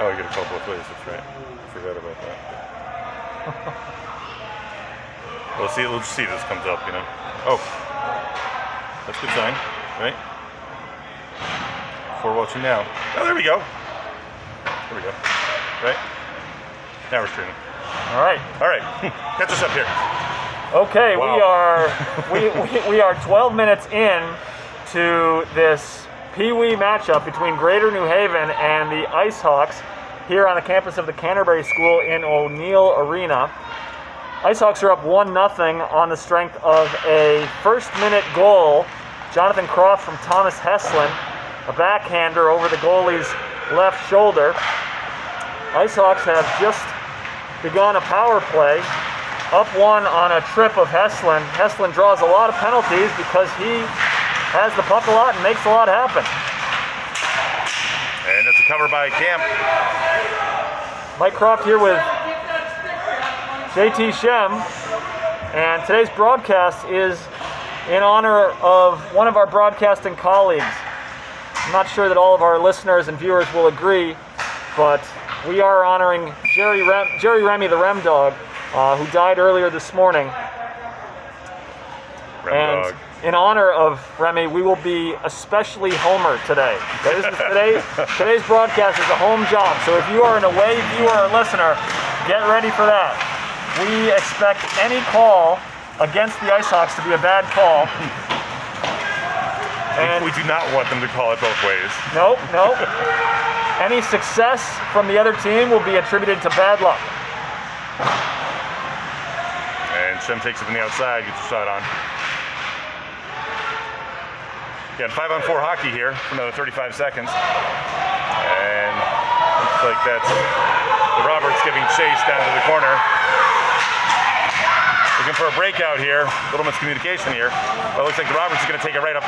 Oh, you got to call both ways. That's right. I forgot about that. We'll just see if this comes up, you know. Oh, that's a good sign, right? Before watching now. Oh, there we go. There we go. Right? Now we're streaming. All right. All right. Catch us up here. Okay, Wow. we are 12 minutes in to this Pee Wee matchup between Greater New Haven and the Icehawks here on the campus of the Canterbury School in O'Neill Arena. Icehawks are up 1-0 on the strength of a first-minute goal. Jonathan Croft from Thomas Heslin, a backhander over the goalie's left shoulder. Icehawks have just begun a power play, up 1 on a trip of Heslin. Heslin draws a lot of penalties because he has the puck a lot and makes a lot happen. And that's a cover by Camp. Mike Croft here with JT Shem, and today's broadcast is in honor of one of our broadcasting colleagues. I'm not sure that all of our listeners and viewers will agree, but we are honoring Jerry Remy, the Rem Dog, who died earlier this morning. Rem Dog. In honor of Remy, we will be especially Homer today. Today's broadcast is a home job, so if you are an away viewer or listener, get ready for that. We expect any call against the Icehawks to be a bad call. And we do not want them to call it both ways. Nope. Any success from the other team will be attributed to bad luck. And Shem takes it from the outside, gets a shot on. Again, 5-on-4 hockey here for another 35 seconds. And looks like that's the Roberts giving chase down to the corner. Looking for a breakout here. A little miscommunication here. But it looks like the Roberts is going to take it right up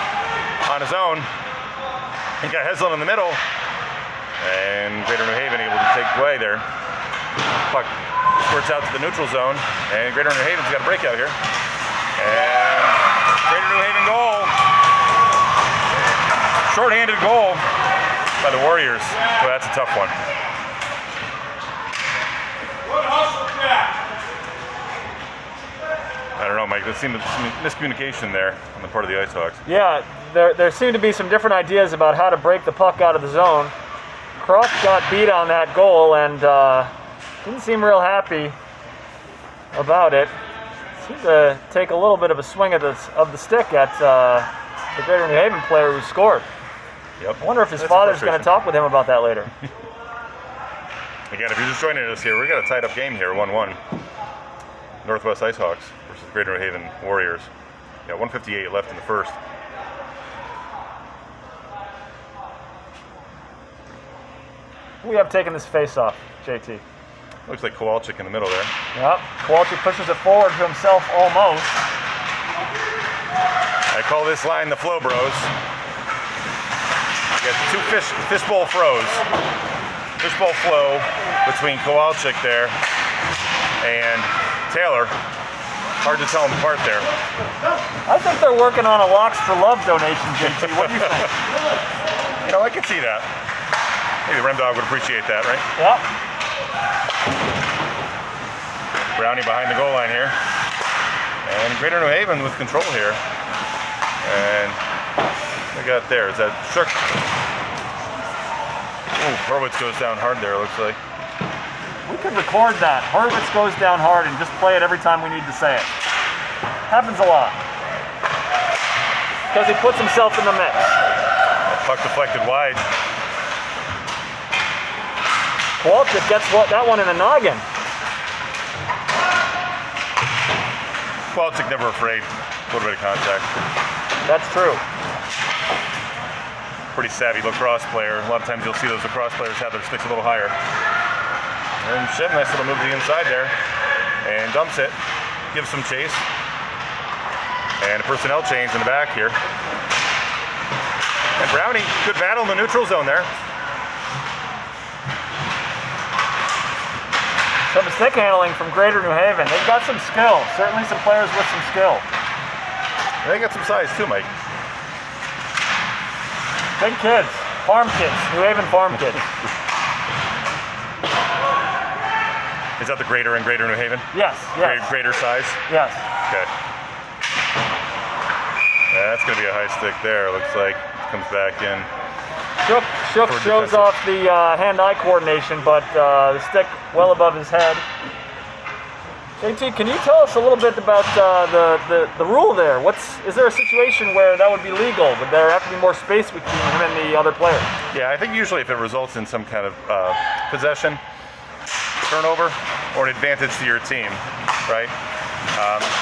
on his own. He got Heslin in the middle. And Greater New Haven able to take away there. Puck squirts out to the neutral zone. And Greater New Haven's got a breakout here. And Greater New Haven goal. Short-handed goal by the Warriors. Well, that's a tough one. I don't know, Mike. There seemed some miscommunication there on the part of the Icehawks. Yeah, there seem to be some different ideas about how to break the puck out of the zone. Croft got beat on that goal and didn't seem real happy about it. Seemed to take a little bit of a swing of the stick at the Greater New Haven player who scored. Yep. I wonder if his father's going to talk with him about that later. Again, if you're just joining us here, we've got a tied-up game here, 1-1. Northwest Icehawks versus Greater New Haven Warriors. Yeah, 1:58 left in the first. We have taken this face-off, JT. Looks like Kowalczyk in the middle there. Yep, Kowalczyk pushes it forward to himself almost. I call this line the Flow Bros. You got two fishbowl throws. Fishbowl flow between Kowalczyk there and Taylor. Hard to tell them apart there. I think they're working on a Locks for Love donation, JT. What do you think? You know, I can see that. Maybe the Rem Dog would appreciate that, right? Yep. Brownie behind the goal line here. And Greater New Haven with control here. And we got there. Is that Shook? Ooh, Horwitz goes down hard there, looks like. We could record that. Horwitz goes down hard and just play it every time we need to say it. Happens a lot. Because he puts himself in the mix. Puck deflected wide. Kowalczyk gets that one in the noggin. Kowalczyk never afraid. A little bit of contact. That's true. Pretty savvy lacrosse player. A lot of times you'll see those lacrosse players have their sticks a little higher. And Shem, nice little move to the inside there. And dumps it. Gives some chase. And a personnel change in the back here. And Brownie, good battle in the neutral zone there. Some stick handling from Greater New Haven. They've got some skill. Certainly some players with some skill. They got some size too, Mike. Big kids. Farm kids. New Haven farm kids. Is that the Greater and Greater New Haven? Yes, yes. Greater size? Yes. Okay. Yeah, that's going to be a high stick there. Looks like it comes back in. Shook shows off the hand-eye coordination, but the stick well above his head. JT, can you tell us a little bit about the rule there? Is there a situation where that would be legal? Would there have to be more space between him and the other player? Yeah, I think usually if it results in some kind of possession, turnover, or an advantage to your team, right?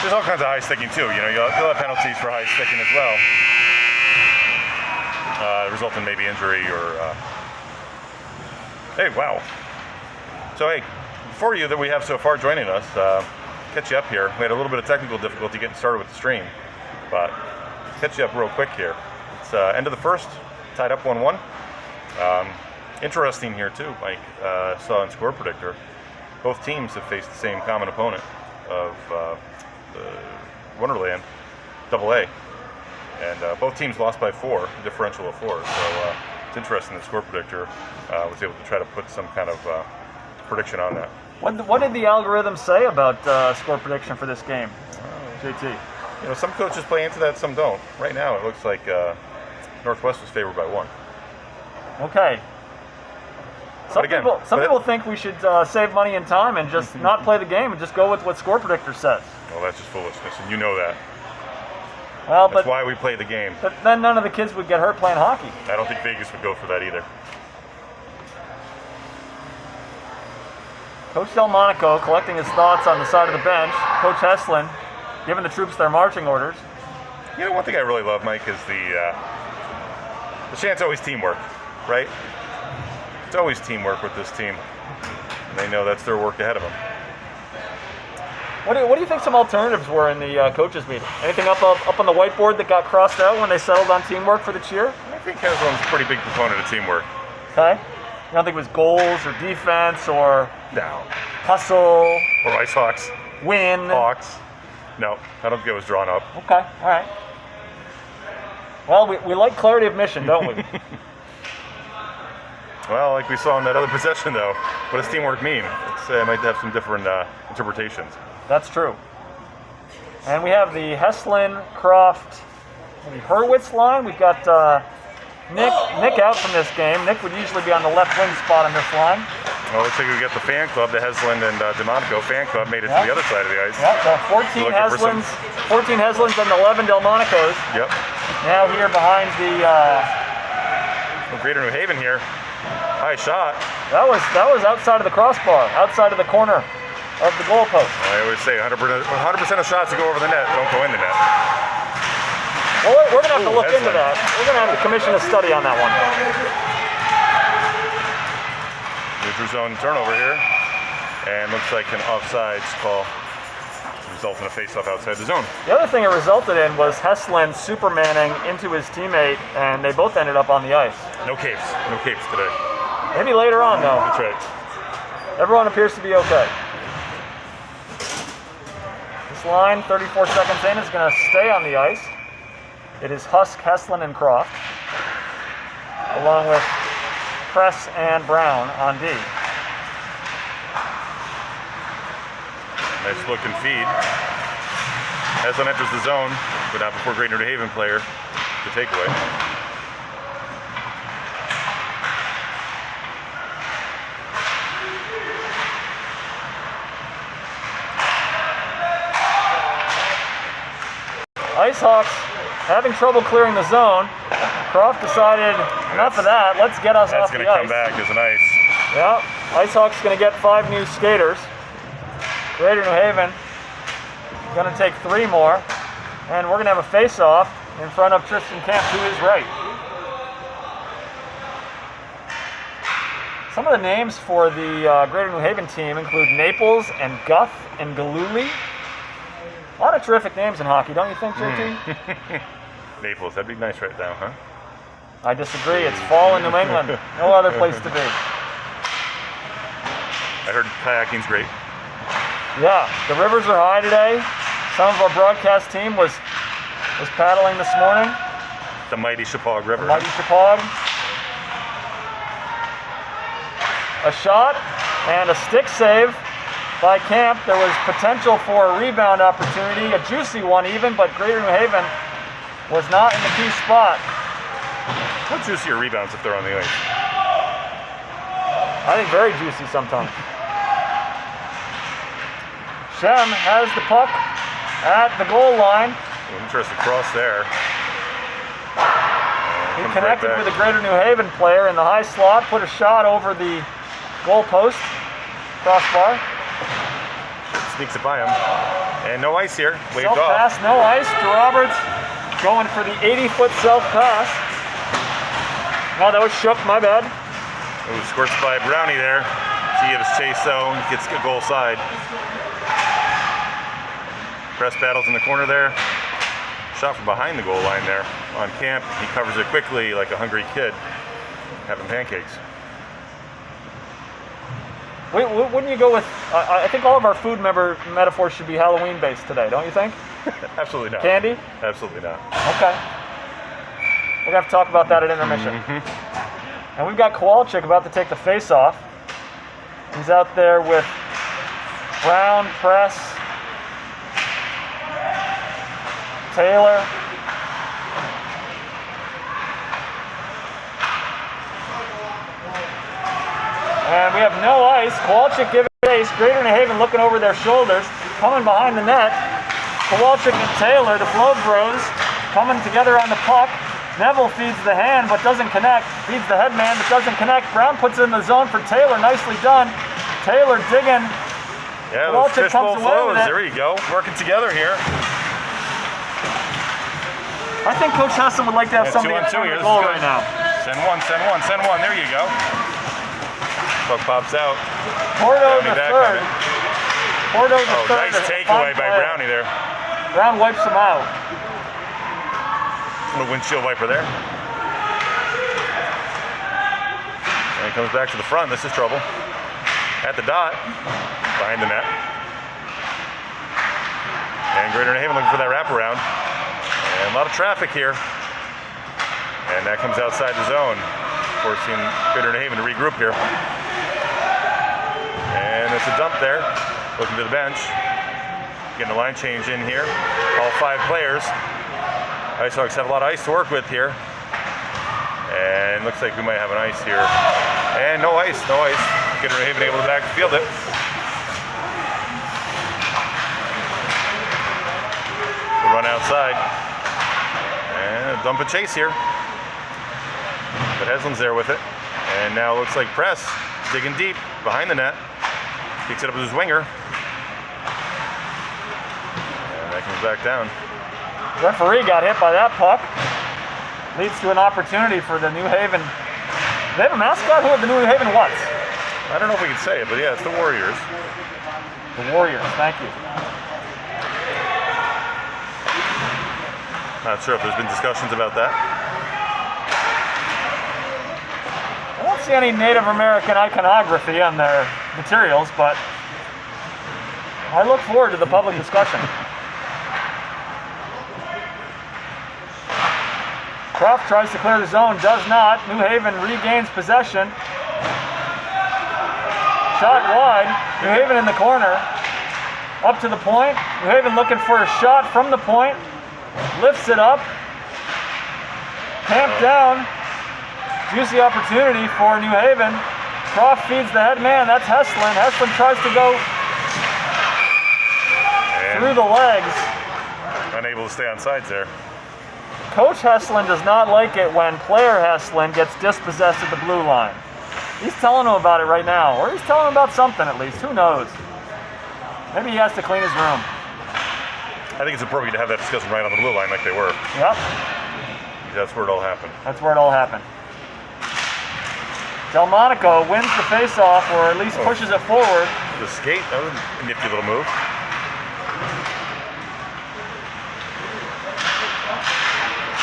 There's all kinds of high sticking too. You know, you'll have penalties for high sticking as well, result in maybe injury or. Hey, wow. So hey, for you that we have so far joining us, catch you up here. We had a little bit of technical difficulty getting started with the stream, but catch you up real quick here. It's end of the first, tied up 1-1. Interesting here too, Mike. Saw in Score Predictor, both teams have faced the same common opponent of Wonderland, AA, and both teams lost by 4, a differential of 4. So it's interesting that Score Predictor was able to try to put some kind of prediction on that. What did the algorithm say about score prediction for this game, JT? You know, some coaches play into that, some don't. Right now, it looks like Northwest was favored by 1. Okay. Some people think we should save money and time and just not play the game and just go with what Score Predictor says. Well, that's just foolishness, and you know that. Well, that's why we play the game. But then none of the kids would get hurt playing hockey. I don't think Vegas would go for that either. Coach Delmonico collecting his thoughts on the side of the bench. Coach Heslin giving the troops their marching orders. You know, one thing I really love, Mike, is the chant's always teamwork, right? It's always teamwork with this team. And they know that's their work ahead of them. What do you think some alternatives were in the coaches meeting? Anything up on the whiteboard that got crossed out when they settled on teamwork for the cheer? I think Haslam's a pretty big proponent of teamwork. Okay. You don't think it was goals or defense or No. hustle Or Icehawks. Win? Hawks. No, I don't think it was drawn up. Okay, all right. Well, we like clarity of mission, don't we? Well, like we saw in that other possession, though, what does teamwork mean? It might have some different interpretations. That's true. And we have the Heslin, Croft, maybe Hurwitz line. We've got Nick out from this game. Nick would usually be on the left wing spot on this line. Well, looks like we got the fan club, the Heslin and DeMonico fan club made it to the other side of the ice. Yep, the 14 Heslins and 11 Delmonicos. Yep. Now here behind the Greater New Haven here. High shot. That was outside of the crossbar, outside of the corner of the goalpost. I always say 100% of shots that go over the net don't go in the net. Well, we're going to have to look into that. We're going to have to commission a study on that one. Neutral zone turnover here. And looks like an offsides call resulting in a face-off outside the zone. The other thing it resulted in was Heslin supermanning into his teammate, and they both ended up on the ice. No capes. No capes today. Maybe later on, though. That's right. Everyone appears to be okay. This line, 34 seconds in, is going to stay on the ice. It is Husk, Heslin, and Croft, along with Press and Brown on D. Nice looking feed. Heslin enters the zone, but not before Greater New Haven player to takeaway. Icehawks having trouble clearing the zone. Croft decided, enough of that, let's get us off the ice. That's going to come back as an ice. Yeah, Icehawks going to get 5 new skaters. Greater New Haven going to take 3 more. And we're going to have a face-off in front of Tristan Kemp to his right. Some of the names for the Greater New Haven team include Naples and Guth and Galooly. A lot of terrific names in hockey, don't you think, JT? Naples, that'd be nice right now, huh? I disagree. It's fall in New England. No other place to be. I heard kayaking's great. Yeah, the rivers are high today. Some of our broadcast team was paddling this morning. The mighty Chippewa River. The mighty Chippewa. A shot and a stick save by Camp. There was potential for a rebound opportunity, a juicy one even, but Greater New Haven was not in the key spot. What juicier rebounds if they're on the ice? I think very juicy sometimes. Shem has the puck at the goal line. Interesting cross there. He connected with a Greater New Haven player in the high slot, put a shot over the goal post, crossbar. Sneaks it by him. And no ice here. Waved Self off. pass, no ice. DeRoberts going for the 80-foot self pass. Oh, that was shook, my bad. Ooh, squirts by Brownie there. He gives chase though. Gets a goal side. Press battles in the corner there. Shot from behind the goal line there on Camp. He covers it quickly like a hungry kid having pancakes. Wouldn't you go with, I think all of our food metaphors should be Halloween based today, don't you think? Absolutely not. Candy? Absolutely not. Okay. We're going to have to talk about that at intermission. And we've got Kowalczyk about to take the face-off. He's out there with Brown, Press, Taylor. And we have no ice. Kowalczyk giving chase. Greater New Haven looking over their shoulders. Coming behind the net. Kowalczyk and Taylor, the Flow Bros, coming together on the puck. Neville feeds the hand but doesn't connect. Feeds the headman but doesn't connect. Brown puts it in the zone for Taylor. Nicely done. Taylor digging. Yeah, those Kowalczyk fishbowl comes away flows. with it. There you go. Working together here. I think Coach Heston would like to have somebody in front of the goal right now. Send one, send one, send one. There you go. Puck pops out. Porto the third. Porto the Oh, third. nice takeaway by Brownie there. Brown wipes him out. Little windshield wiper there. And he comes back to the front. This is trouble. At the dot. Behind the net. And Greater New Haven looking for that wraparound. And a lot of traffic here. And that comes outside the zone, forcing Greater New Haven to regroup here. And it's a dump there. Looking to the bench. Getting a line change in here. All 5 players. Icehawks have a lot of ice to work with here. And looks like we might have an ice here. And no ice, no ice. Greater New Haven able to backfield it. We'll run outside. And a dump and chase here. But Heslin's there with it. And now it looks like Press digging deep behind the net. Kicks it up with his winger. And that comes back down. Referee got hit by that puck. Leads to an opportunity for the New Haven. They have a mascot? Who are the New Haven what? I don't know if we can say it, but yeah, it's the Warriors. The Warriors, thank you. Not sure if there's been discussions about that. I don't see any Native American iconography on their materials, but I look forward to the public discussion. Croft tries to clear the zone, does not. New Haven regains possession. Shot wide. New Haven in the corner. Up to the point. New Haven looking for a shot from the point. Lifts it up. Camp down. Juicy opportunity for New Haven. Croft feeds the head man. That's Heslin. Heslin tries to go through the legs. Unable to stay on sides there. Coach Heslin does not like it when player Heslin gets dispossessed at the blue line. He's telling him about it right now, or he's telling him about something at least. Who knows? Maybe he has to clean his room. I think it's appropriate to have that discussion right on the blue line like they were. Yep. That's where it all happened. That's where it all happened. Delmonico wins the face-off, or at least pushes it forward. The skate, that was a nifty little move.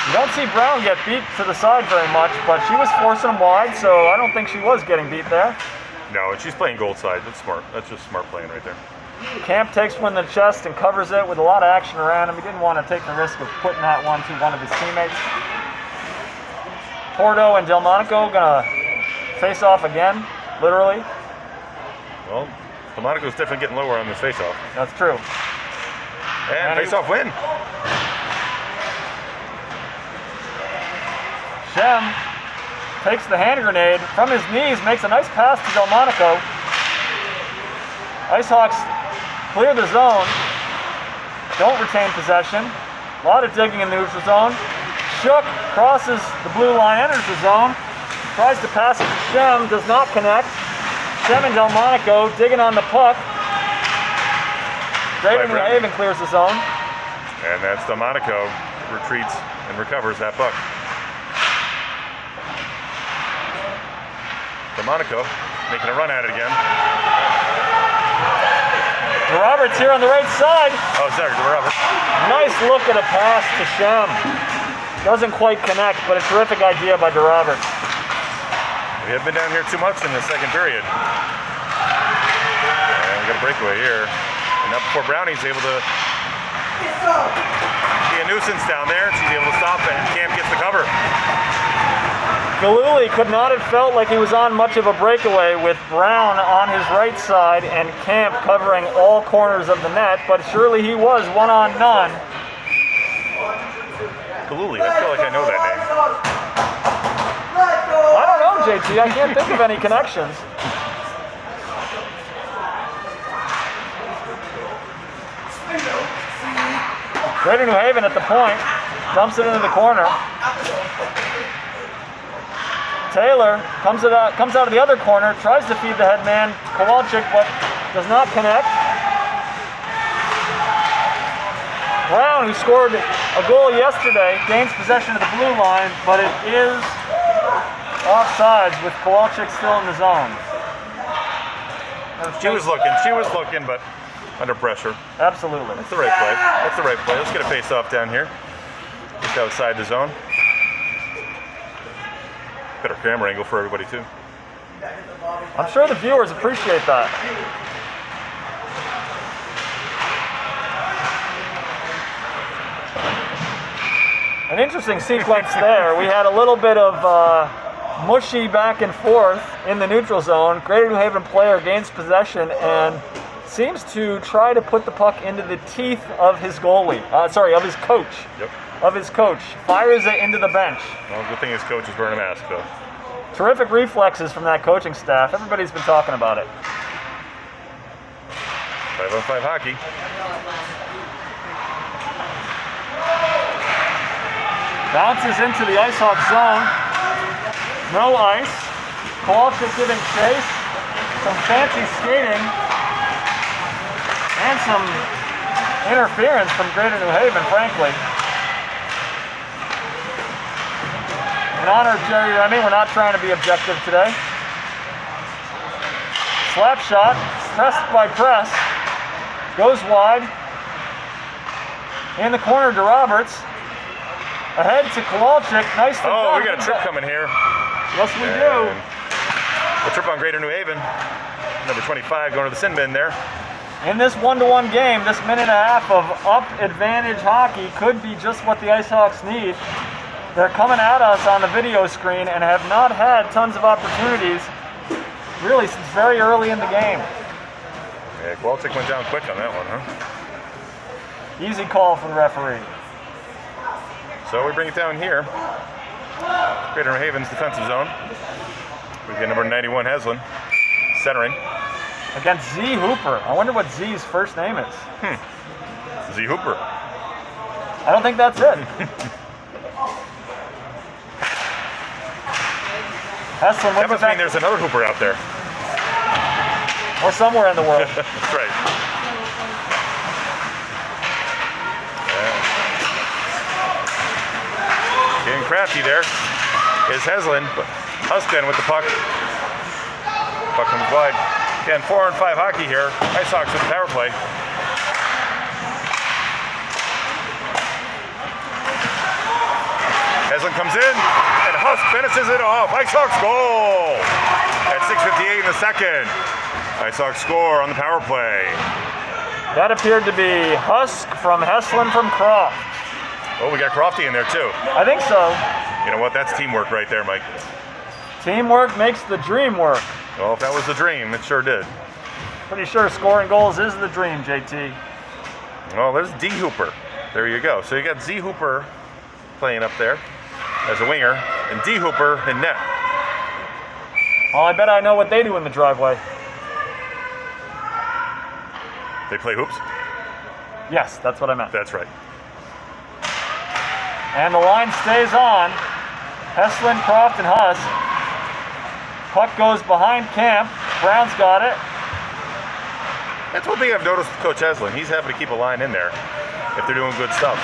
You don't see Brown get beat to the side very much, but she was forcing him wide, so I don't think she was getting beat there. No, and she's playing gold side. That's smart. That's just smart playing right there. Camp takes one in the chest and covers it with a lot of action around him. He didn't want to take the risk of putting that one to one of his teammates. Porto and Delmonico gonna face off again, literally. Well, Delmonico's definitely getting lower on this faceoff. That's true. And faceoff win. Shem takes the hand grenade from his knees, makes a nice pass to Delmonico. Icehawks clear the zone, don't retain possession. A lot of digging in the neutral zone. Shook crosses the blue line, enters the zone, tries to pass it to Shem, does not connect. Shem and Delmonico digging on the puck. Greater New Haven clears the zone. And that's Delmonico retreats and recovers that puck. Delmonico making a run at it again. Roberts here on the right side. Oh, sorry, Roberts. Nice look at a pass to Shem. Doesn't quite connect, but a terrific idea by DeRoberts. We have been down here too much in the second period. And we got a breakaway here. And up before Brownie's able to be a nuisance down there. She's able to stop it, and Camp gets the cover. Galuli could not have felt like he was on much of a breakaway with Brown on his right side and Camp covering all corners of the net, but surely he was one on none. Galuli, I feel like I know that name. I don't know, JT. I can't think of any connections. Greater New Haven at the point, dumps it into the corner. Taylor comes out of the other corner, tries to feed the head man, Kowalczyk, but does not connect. Brown, who scored a goal yesterday, gains possession of the blue line, but it is offsides with Kowalczyk still in the zone. She was looking, but under pressure. Absolutely. That's the right play. That's the right play. Let's get a face-off down here. Just outside the zone. Better camera angle for everybody too. I'm sure the viewers appreciate that. An interesting sequence there. We had a little bit of mushy back and forth in the neutral zone. Greater New Haven player gains possession and seems to try to put the puck into the teeth of his goalie. Of his coach. Yep. Of his coach. Fires it into the bench. Well, good thing his coach is wearing a mask, though. Terrific reflexes from that coaching staff. Everybody's been talking about it. 5-on-5 hockey. Bounces into the Icehawks zone. No ice. Kowalczyk giving chase. Some fancy skating. And some interference from Greater New Haven, frankly. In honor of Jerry Remy, we're not trying to be objective today. Slap shot, pressed by Press. Goes wide. In the corner to Roberts. Ahead to Kowalczyk. Nice to we got a trip coming here. Yes, we do. A trip on Greater New Haven. Number 25 going to the sin bin there. In this 1-to-1 game, this minute and a half of up advantage hockey could be just what the Icehawks need. They're coming at us on the video screen and have not had tons of opportunities, really, since very early in the game. Yeah, Kowalczyk went down quick on that one, huh? Easy call from the referee. So we bring it down here. Greater New Haven's defensive zone. We get number 91 Heslin centering. Against Z Hooper. I wonder what Z's first name is. Z Hooper. I don't think that's it. Heslin, that must mean there's another Hooper out there. Or somewhere in the world. That's right. Getting crafty there is Heslin. Huston with the puck. Puck comes wide. Again, 4-on-5 hockey here. Icehawks with the power play. Heslin comes in, and Husk finishes it off. Icehawks goal at 6:58 in the second. Icehawks score on the power play. That appeared to be Husk from Heslin from Croft. Oh, we got Crofty in there too. I think so. You know what? That's teamwork right there, Mike. Teamwork makes the dream work. Well, if that was the dream, it sure did. Pretty sure scoring goals is the dream, JT. Well, there's D Hooper. There you go. So you got Z Hooper playing up there as a winger, and D Hooper in net. Well, I bet I know what they do in the driveway. They play hoops? Yes, that's what I meant. That's right. And the line stays on. Heslin, Croft, and Huss. Puck goes behind Camp. Brown's got it. That's one thing I've noticed with Coach Heslin. He's happy to keep a line in there if they're doing good stuff.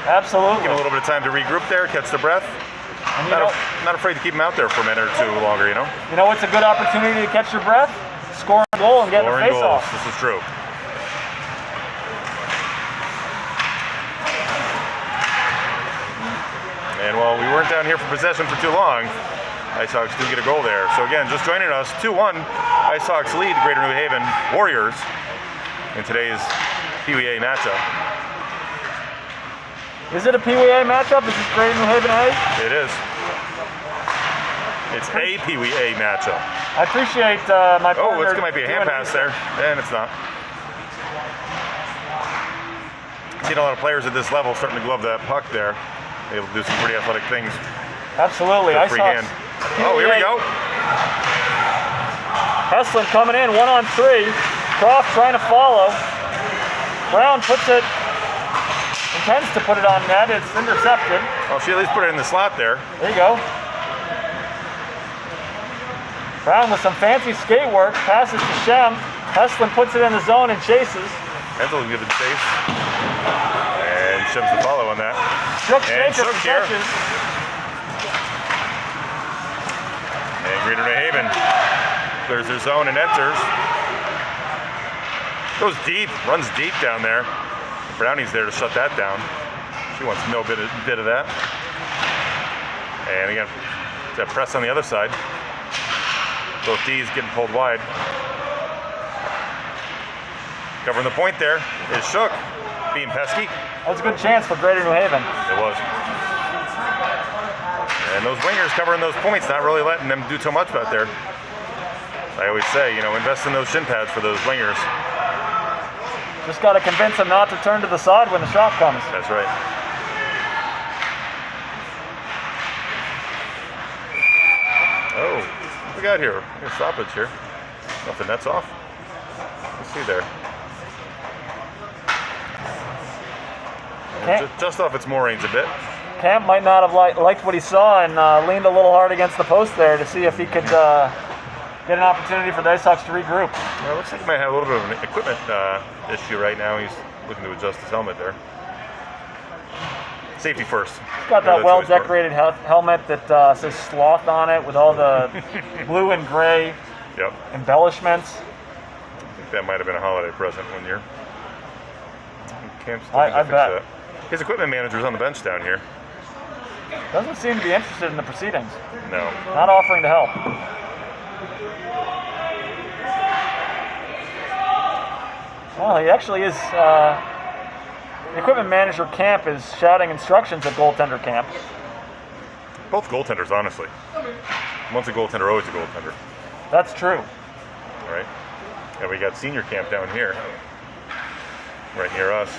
Absolutely. Give them a little bit of time to regroup there, catch their breath. And Not afraid to keep them out there for a minute or two longer, you know? You know what's a good opportunity to catch your breath? Score a goal and get a face-off. This is true. And while we weren't down here for possession for too long, Icehawks do get a goal there. So again, just joining us, 2-1, Icehawks lead the Greater New Haven Warriors in today's PWA matchup. Is it a PWA matchup? Is this Greater New Haven A? It is. It's a PWA matchup. I appreciate my partner. Oh, it might be a hand pass there. And it's not. Seen a lot of players at this level starting to glove that puck there. Able to do some pretty athletic things. Absolutely. Free hand. Oh, here we go. Heslin coming in, 1-on-3. Croft trying to follow. Brown puts it, intends to put it on net. It's intercepted. Well, she at least put it in the slot there. There you go. Brown with some fancy skate work, passes to Shem. Heslin puts it in the zone and chases. Hensel will give it a chase. And Shem's the follow on that. Shook And Jacob Shook here. catches. And Greater New Haven clears their zone and enters. Goes deep, runs deep down there. Brownie's there to shut that down. She wants no bit of that. And again, that press on the other side. Both D's getting pulled wide. Covering the point there is Shook, being pesky. That was a good chance for Greater New Haven. It was. And those wingers covering those points, not really letting them do too much out there. I always say, you know, invest in those shin pads for those wingers. Just got to convince them not to turn to the side when the shot comes. That's right. Oh, what we got here? A stoppage here. Nothing, that's off. Let's see there. Just off its moorings a bit. Camp might not have liked what he saw and leaned a little hard against the post there to see if he could get an opportunity for the Icehawks to regroup. Well, it looks like he might have a little bit of an equipment issue right now. He's looking to adjust his helmet there. Safety first. He's got that well-decorated helmet that says Sloth on it with all the blue and gray embellishments. I think that might have been a holiday present one year. I bet. That. His equipment manager's on the bench down here. Doesn't seem to be interested in the proceedings. No. Not offering to help. Well, he actually is. The equipment manager Camp is shouting instructions at goaltender Camp. Both goaltenders, honestly. Once a goaltender, always a goaltender. That's true. All right. And we got senior Camp down here, right near us.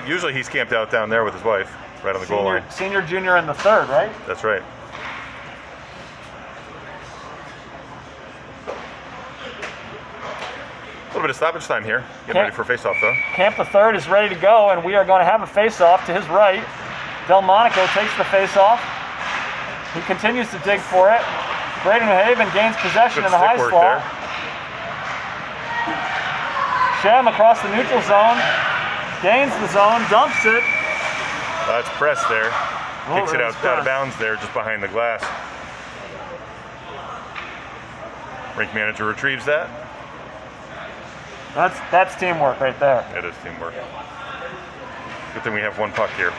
Usually he's camped out down there with his wife, right on the goal line. Senior, junior, and the third, right? That's right. A little bit of stoppage time here. Getting ready for face-off, though. Camp the third is ready to go, and we are going to have a face-off to his right. Delmonico takes the face-off. He continues to dig for it. Greater New Haven gains possession in the high slot. Shem across the neutral zone. Gains the zone, dumps it. That's press there. Kicks it out of bounds there, just behind the glass. Rink manager retrieves that. That's teamwork right there. It is teamwork. Good thing we have one puck here.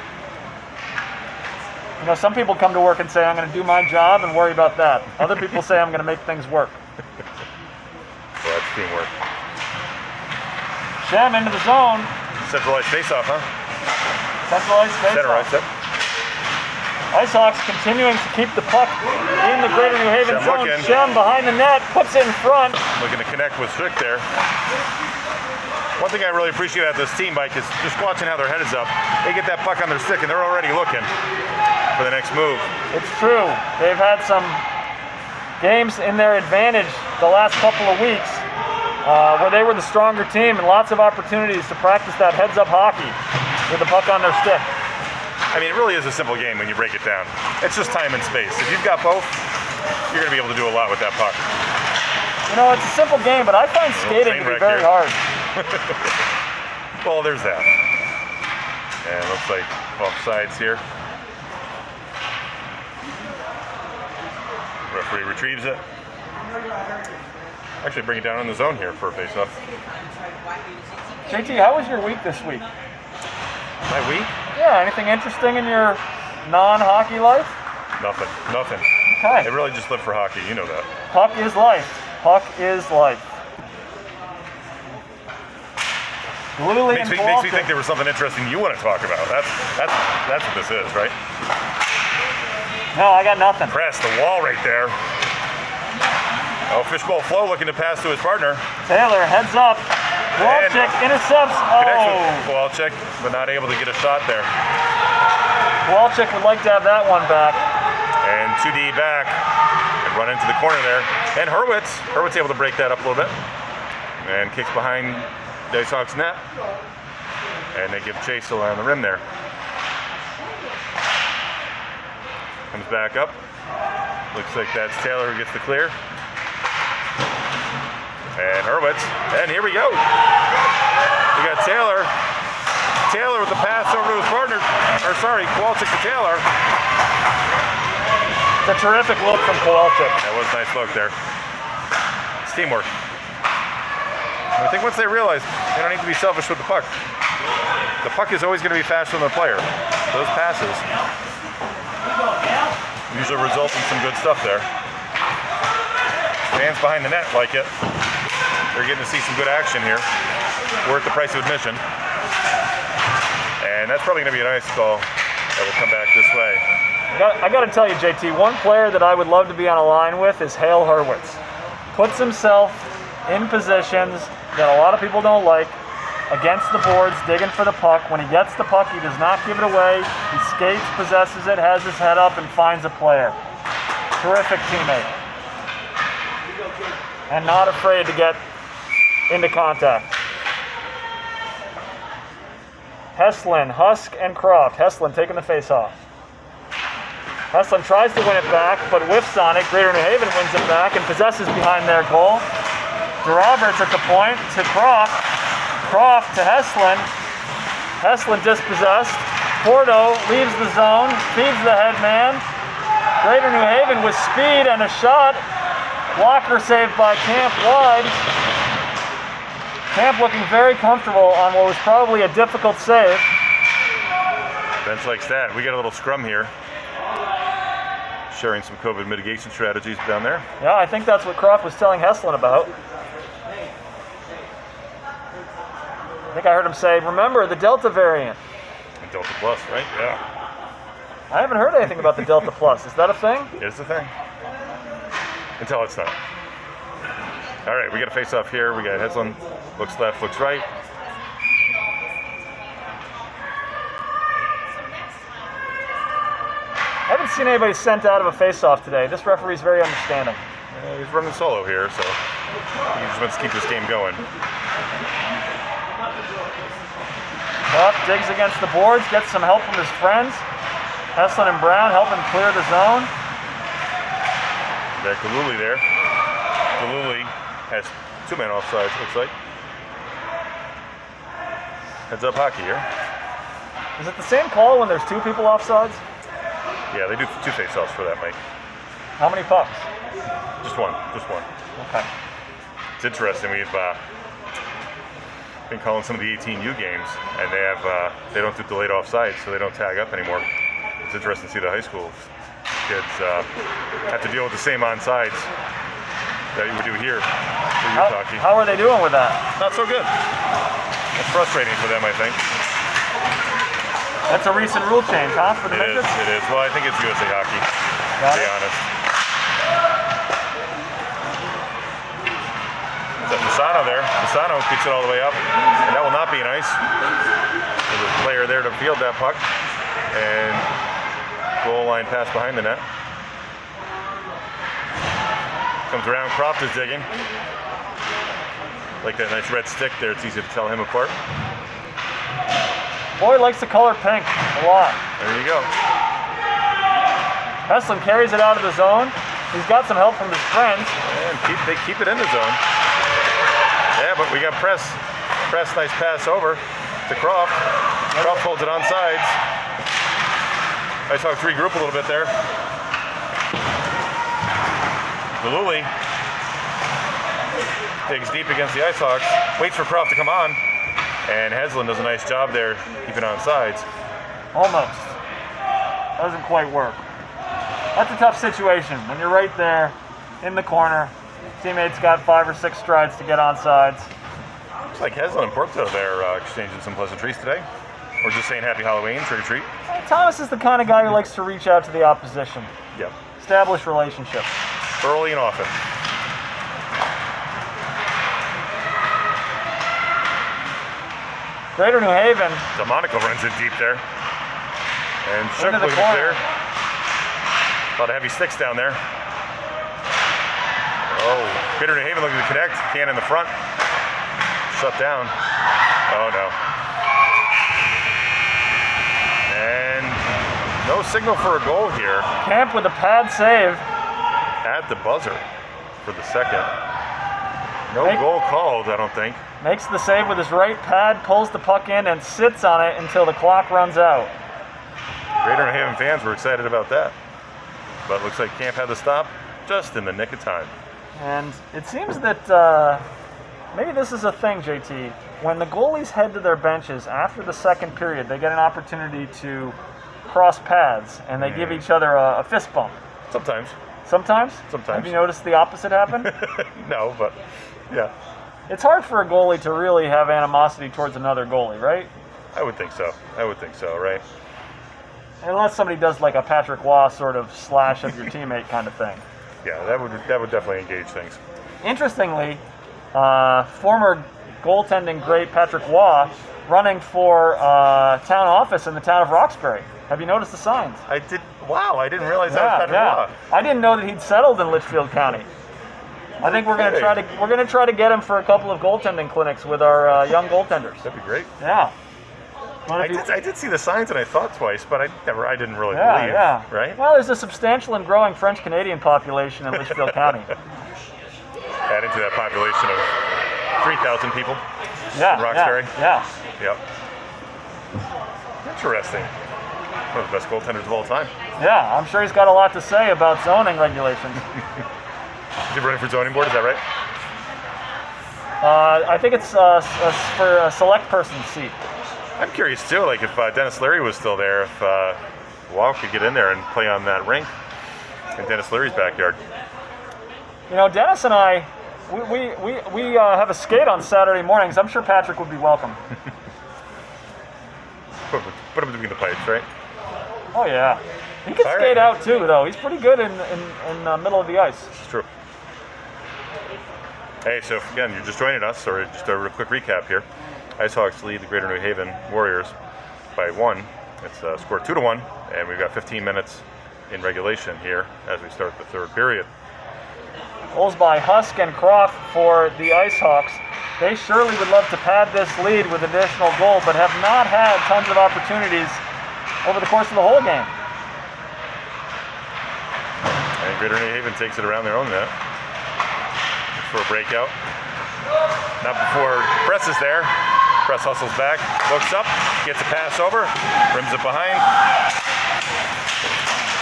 You know, some people come to work and say, I'm going to do my job and worry about that. Other people say, I'm going to make things work. Well, that's teamwork. Shem into the zone. Centralized face-off, huh? Centralized face-off. Center, Icehawks continuing to keep the puck in the Greater New Haven zone. Looking. Shem behind the net, puts it in front. Looking to connect with Strick there. One thing I really appreciate about this team, Mike, is just watching how their head is up. They get that puck on their stick and they're already looking for the next move. It's true. They've had some games in their advantage the last couple of weeks where they were the stronger team and lots of opportunities to practice that heads-up hockey with the puck on their stick. I mean, it really is a simple game when you break it down. It's just time and space. If you've got both, you're going to be able to do a lot with that puck. You know, it's a simple game, but I find skating to be very hard. Well, there's that. And it looks like offsides here. Referee retrieves it. Actually, bring it down in the zone here for a face-off. JT, how was your week this week? My week? Yeah, anything interesting in your non-hockey life? Nothing. Okay. I really just live for hockey. You know that. Puck is life. Puck is life. Makes me think there was something interesting you want to talk about. That's what this is, right? No, I got nothing. Press the wall right there. Oh, Fishbowl Flo looking to pass to his partner. Taylor heads up. Kowalczyk intercepts. Connects with Kowalczyk, but not able to get a shot there. Kowalczyk would like to have that one back. And 2D back and run into the corner there. And Hurwitz able to break that up a little bit. And kicks behind the Icehawks net. And they give chase around the rim there. Comes back up. Looks like that's Taylor who gets the clear. And Hurwitz. And here we go. We got Taylor. Taylor with the pass over to his partner. Kowalczyk to Taylor. It's a terrific look from Kowalczyk. That was a nice look there. It's teamwork. And I think once they realize they don't need to be selfish with the puck is always going to be faster than the player. Those passes usually result in some good stuff there. Fans behind the net like it. They're getting to see some good action here. Worth the price of admission. And that's probably going to be an ice call that will come back this way. I got to tell you, JT, one player that I would love to be on a line with is Hale Hurwitz. Puts himself in positions that a lot of people don't like, against the boards, digging for the puck. When he gets the puck, he does not give it away. He skates, possesses it, has his head up, and finds a player. Terrific teammate. And not afraid to get into contact. Heslin, Husk, and Croft. Heslin taking the face-off. Heslin tries to win it back, but whiffs on it. Greater New Haven wins it back and possesses behind their goal. DeRoberts at the point to Croft. Croft to Heslin. Heslin dispossessed. Porto leaves the zone, feeds the head man. Greater New Haven with speed and a shot. Blocker saved by Camp wide. Camp looking very comfortable on what was probably a difficult save. Bench likes that. We got a little scrum here. Sharing some COVID mitigation strategies down there. Yeah, I think that's what Croft was telling Heslin about. I think I heard him say, remember the Delta variant. And Delta Plus, right? Yeah. I haven't heard anything about the Delta Plus. Is that a thing? It's a thing. Until it's not. All right, we got a face-off here. We got Heslin. Looks left, looks right. I haven't seen anybody sent out of a face-off today. This referee's very understanding. He's running solo here, so he just wants to keep this game going. Croft digs against the boards, gets some help from his friends. Heslin and Brown helping clear the zone. Got Galuli there. Galuli has two men offsides, looks like. Heads up hockey here. Is it the same call when there's two people offsides? Yeah, they do two face-offs for that, Mike. How many pucks? Just one. Okay. It's interesting. We've been calling some of the 18U games, and they don't do delayed offsides, so they don't tag up anymore. It's interesting to see the high school kids have to deal with the same onsides that you would do here for youth hockey. How are they doing with that? Not so good. It's frustrating for them, I think. That's a recent rule change, huh, for the midgets? It is. Well, I think it's USA Hockey, to be honest. Fasano there. Fasano kicks it all the way up, and that will not be an ice. There's a player there to field that puck, and goal line pass behind the net. Comes around, Croft is digging. Like that nice red stick there, it's easy to tell him apart. Boyd likes the color pink a lot. There you go. Heslin carries it out of the zone. He's got some help from his friends. And they keep it in the zone. Yeah, but we got press. Press, nice pass over to Croft. Croft holds it on sides. Icehawks regroup a little bit there. Galuli digs deep against the Icehawks. Waits for Croft to come on. And Heslin does a nice job there, keeping on sides. Almost. Doesn't quite work. That's a tough situation when you're right there in the corner. Teammates got 5 or 6 strides to get on sides. Looks like Heslin and Porto there exchanging some pleasantries today. Or just saying happy Halloween, trick or treat. Thomas is the kind of guy who likes to reach out to the opposition. Yep. Establish relationships. Early and often. Greater New Haven. Delmonico runs in deep there. And Shook Into the looking to corner. clear. A lot of heavy sticks down there. Oh, Greater New Haven looking to connect. Can in the front. Shut down. Oh no. And no signal for a goal here. Camp with a pad save. At the buzzer for the second. No Make- goal called, I don't think. Makes the save with his right pad, pulls the puck in, and sits on it until the clock runs out. Greater New Haven fans were excited about that. But it looks like Camp had to stop just in the nick of time. And it seems that maybe this is a thing, JT. When the goalies head to their benches after the second period, they get an opportunity to cross paths, and they give each other a fist bump. Sometimes. Sometimes? Sometimes. Have you noticed the opposite happen? No, but yeah. It's hard for a goalie to really have animosity towards another goalie, right? I would think so. I would think so, right? Unless somebody does like a Patrick Waugh sort of slash at your teammate kind of thing. Yeah, that would definitely engage things. Interestingly, former goaltending great Patrick Waugh running for town office in the town of Roxbury. Have you noticed the signs? I did. Wow, I didn't realize that was Patrick Waugh. I didn't know that he'd settled in Litchfield County. I think we're going to try to get him for a couple of goaltending clinics with our young goaltenders. That'd be great. Yeah. I did see the signs and I thought twice, but I didn't really Yeah, believe. yeah. Right? Well, there's a substantial and growing French Canadian population in Litchfield County. Adding to that population of 3,000 people. Yeah. In Roxbury. Yeah. Yep. Interesting. One of the best goaltenders of all time. Yeah. I'm sure he's got a lot to say about zoning regulations. Is he running for zoning board? Is that right? I think it's for a select person's seat. I'm curious too, like if Dennis Leary was still there, if Waugh could get in there and play on that rink in Dennis Leary's backyard. You know, Dennis and I, we have a skate on Saturday mornings. I'm sure Patrick would be welcome. Put him between the pipes, right? Oh yeah, he can All skate right. out too, though. He's pretty good in the middle of the ice. It's true. Hey, so if, again, you're just joining us, or just a real quick recap here. Icehawks lead the Greater New Haven Warriors by 1. It's scored 2-1, and we've got 15 minutes in regulation here as we start the third period. Goals by Husk and Croft for the Icehawks. They surely would love to pad this lead with additional goal, but have not had tons of opportunities over the course of the whole game. And Greater New Haven takes it around their own net for a breakout. Not before Press is there. Press hustles back, looks up, gets a pass over, rims it behind.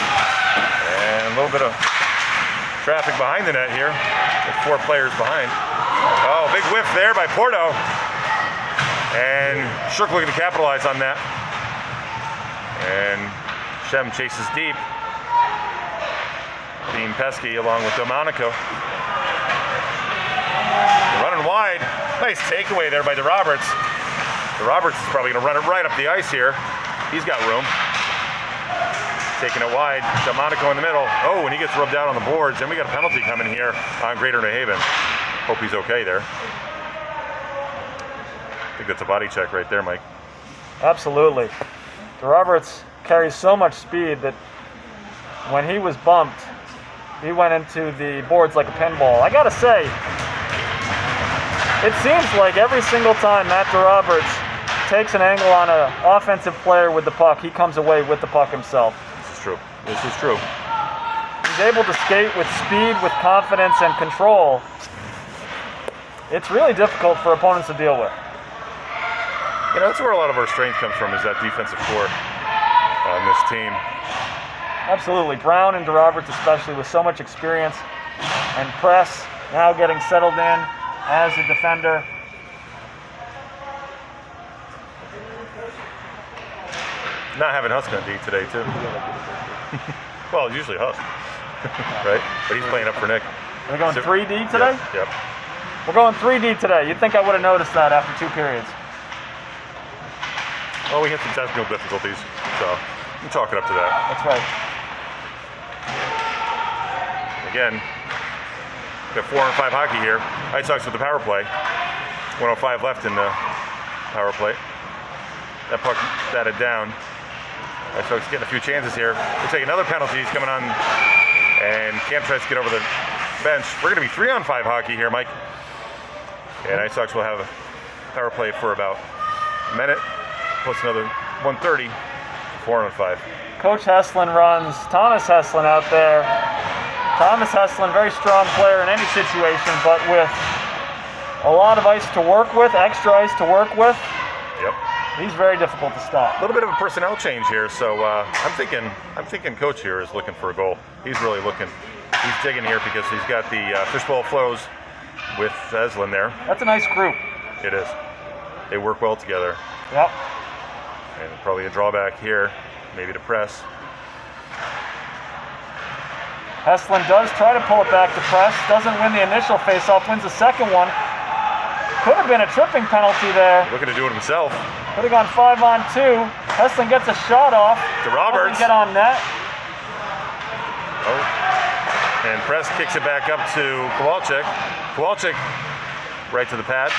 And a little bit of traffic behind the net here with 4 players behind. Oh, big whiff there by Porto. And Shook looking to capitalize on that. And Shem chases deep. Being pesky along with Delmonico. Running wide. Nice takeaway there by DeRoberts. DeRoberts is probably going to run it right up the ice here. He's got room. Taking it wide. Delmonico in the middle. Oh, and he gets rubbed out on the boards. And we got a penalty coming here on Greater New Haven. Hope he's okay there. think that's a body check right there, Mike. Absolutely. Roberts carries so much speed that when he was bumped, he went into the boards like a pinball. I gotta say, it seems like every single time Matt Roberts takes an angle on an offensive player with the puck, he comes away with the puck himself. This is true. This is true. He's able to skate with speed, with confidence, and control. It's really difficult for opponents to deal with. You know, that's where a lot of our strength comes from, is that defensive core on this team. Absolutely. Brown and Roberts especially with so much experience, and Press now getting settled in as a defender. Not having Husk on D today, too. Well, usually Husk, right? But he's playing up for Nick. Are we going 3D today? Yep. We're going 3D today. You'd think I would have noticed that after 2 periods. Well, we had some technical difficulties, so we'll chalk it up to that. That's right. Again, we got 4-on-5 hockey here. Icehawks with the power play. 1:05 left in the power play. That puck batted down. Icehawks getting a few chances here. We'll take another penalty. He's coming on, and Cam tries to get over the bench. We're going to be 3-on-5 hockey here, Mike. And Icehawks will have a power play for about a minute, plus another 1:30, 4-on-5. Coach Heslin runs Thomas Heslin out there. Thomas Heslin, very strong player in any situation, but with a lot of ice to work with, extra ice to work with. Yep. He's very difficult to stop. A little bit of a personnel change here, so I'm thinking Coach here is looking for a goal. He's really looking. He's digging here because he's got the fishbowl flows with Heslin there. That's a nice group. It is. They work well together. Yep. And probably a drawback here, maybe to Press. Heslin does try to pull it back to Press. Doesn't win the initial faceoff, wins the second one. Could have been a tripping penalty there. Looking to do it himself. Could have gone 5-on-2. Heslin gets a shot off. To Roberts. Doesn't get on net. Oh. And Press kicks it back up to Kowalczyk. Kowalczyk right to the pad.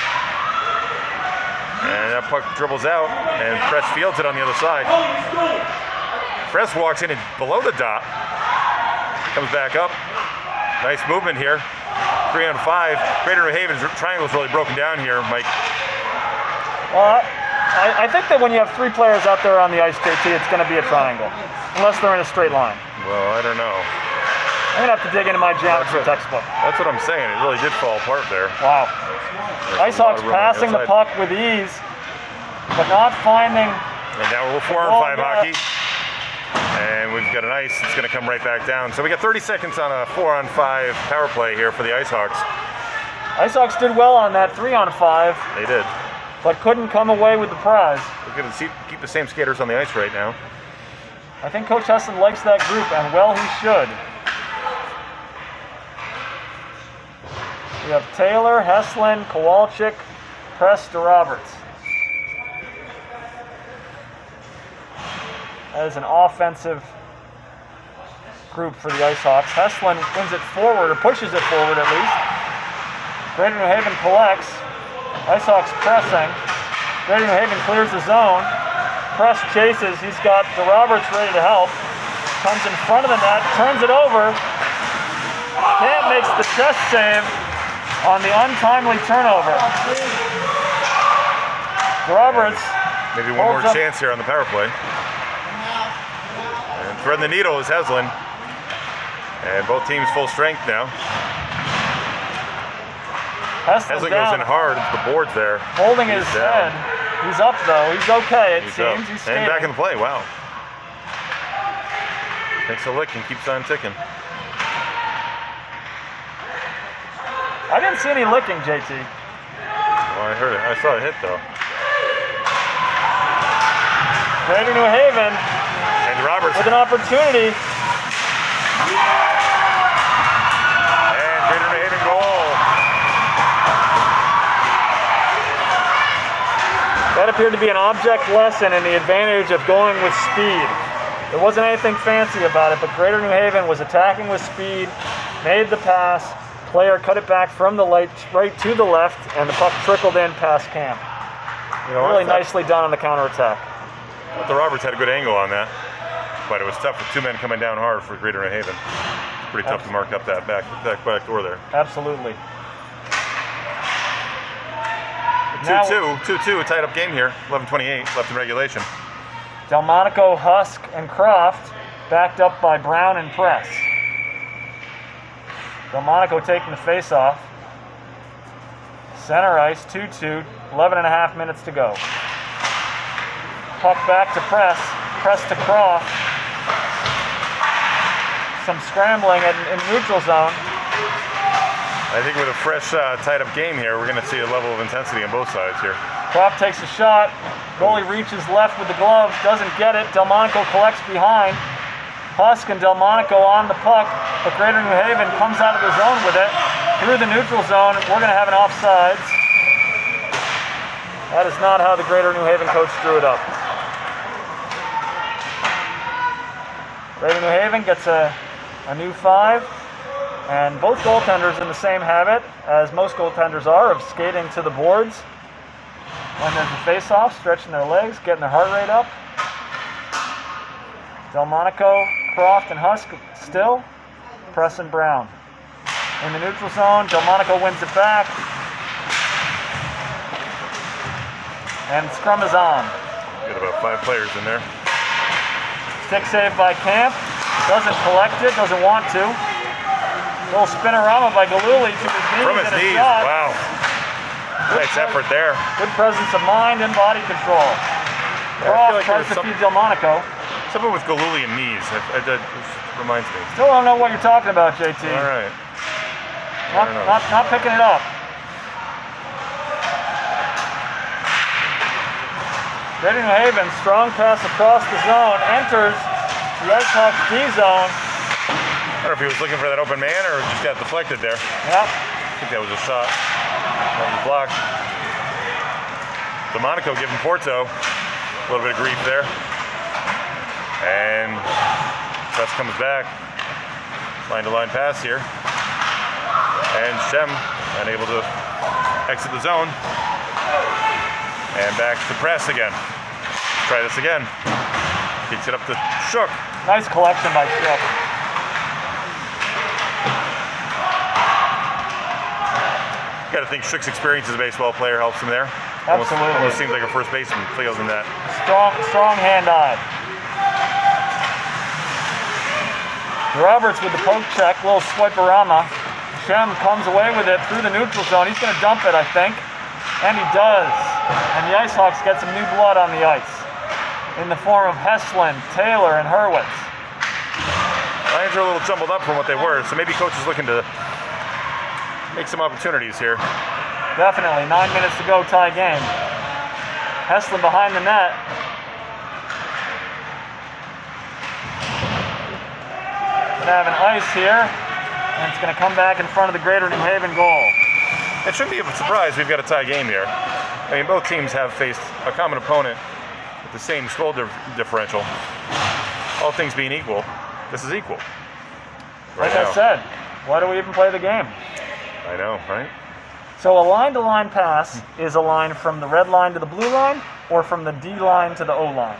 And that puck dribbles out, and Press fields it on the other side. Press walks in below the dot. Comes back up. Nice movement here. 3-on-5. Greater New Haven's triangle's really broken down here, Mike. Well, I think that when you have 3 players out there on the ice, JT, it's going to be a triangle, unless they're in a straight line. Well, I don't know. I'm going to have to dig into my geometry textbook. That's what I'm saying. It really did fall apart there. Wow. Icehawks passing the puck with ease, but not finding. And now we're 4-on-5 hockey. And we've got an ice. It's going to come right back down. So we got 30 seconds on a 4-on-5 power play here for the Icehawks. Icehawks did well on that 3-on-5. They did. But couldn't come away with the prize. We're going to keep the same skaters on the ice right now. I think Coach Heslin likes that group, and well, he should. We have Taylor, Heslin, Kowalczyk, Press to Roberts. That is an offensive group for the Icehawks. Heslin wins it forward, or pushes it forward at least. Greater New Haven collects. Icehawks pressing. Greater New Haven clears the zone. Press chases. He's got the Roberts ready to help. Comes in front of the net, turns it over. Camp makes the chest save on the untimely turnover. Roberts. Maybe one more chance here on the power play. And threading the needle is Heslin. And both teams full strength now. Heslin goes in hard into the boards there. Holding his head. He's up though. He's okay, it seems. He's and back in the play. Wow. Takes a lick and keeps on ticking. I didn't see any licking, JT. Well, I heard it. I saw a hit though. Greater New Haven. And Roberts with an opportunity. And Greater New Haven goal. That appeared to be an object lesson in the advantage of going with speed. There wasn't anything fancy about it, but Greater New Haven was attacking with speed, made the pass, player cut it back from the right to the left, and the puck trickled in past Cam. You know, really nicely done on the counterattack. The Roberts had a good angle on that, but it was tough with 2 men coming down hard for Greater New Haven. It's pretty tough to mark up that back door there. Absolutely. 2-2, a tied up game here. 11:28 left in regulation. Delmonico, Husk, and Croft backed up by Brown and Press. Delmonico taking the face-off. Center ice, 2-2, 11.5 minutes to go. Puck back to Press to Croft. Some scrambling in neutral zone. I think with a fresh tied-up game here, we're going to see a level of intensity on both sides here. Croft takes a shot. Goalie reaches left with the glove, doesn't get it. Delmonico collects behind. Husk and Delmonico on the puck, but Greater New Haven comes out of the zone with it. Through the neutral zone, we're going to have an offsides. That is not how the Greater New Haven coach drew it up. Greater New Haven gets a new 5. And both goaltenders in the same habit, as most goaltenders are, of skating to the boards when there's a face-off, stretching their legs, getting their heart rate up. Delmonico, Croft, and Husk still. Press and Brown. In the neutral zone, Delmonico wins it back. And scrum is on. Got about 5 players in there. Stick save by Camp. Doesn't collect it, doesn't want to. Little spinorama by Galuli to his knees. From his knees, wow. Nice effort there. Good presence of mind and body control. Croft tries to feed Delmonico. Something with Galuli and knees. That reminds me. Still don't know what you're talking about, JT. All right. Not picking it up. Greater New Haven, strong pass across the zone, enters the Icehawks D zone. I don't know if he was looking for that open man or just got deflected there. Yep. I think that was a shot. That was blocked. Delmonico giving Porto a little bit of grief there. And Press comes back. Line-to-line pass here. And Shem unable to exit the zone. And back to Press again. Let's try this again. Kicks it up to Shook. Nice collection by Shook. You got to think Shook's experience as a baseball player helps him there. Absolutely. Almost seems like a first baseman feels in that. Strong hand-eye. Roberts with the poke check, little swipe-a-rama. Shem comes away with it through the neutral zone. He's going to dump it, I think. And he does. And the Icehawks get some new blood on the ice in the form of Heslin, Taylor, and Hurwitz. Lions are a little jumbled up from what they were, so maybe coach is looking to make some opportunities here. Definitely. 9 minutes to go, tie game. Heslin behind the net. Gonna have an ice here, and it's gonna come back in front of the Greater New Haven goal. It shouldn't be a surprise we've got a tie game here. I mean, both teams have faced a common opponent with the same goal differential. All things being equal, this is equal. Like I said, why do we even play the game? I know, right? So a line-to-line pass is a line from the red line to the blue line, or from the D line to the O line?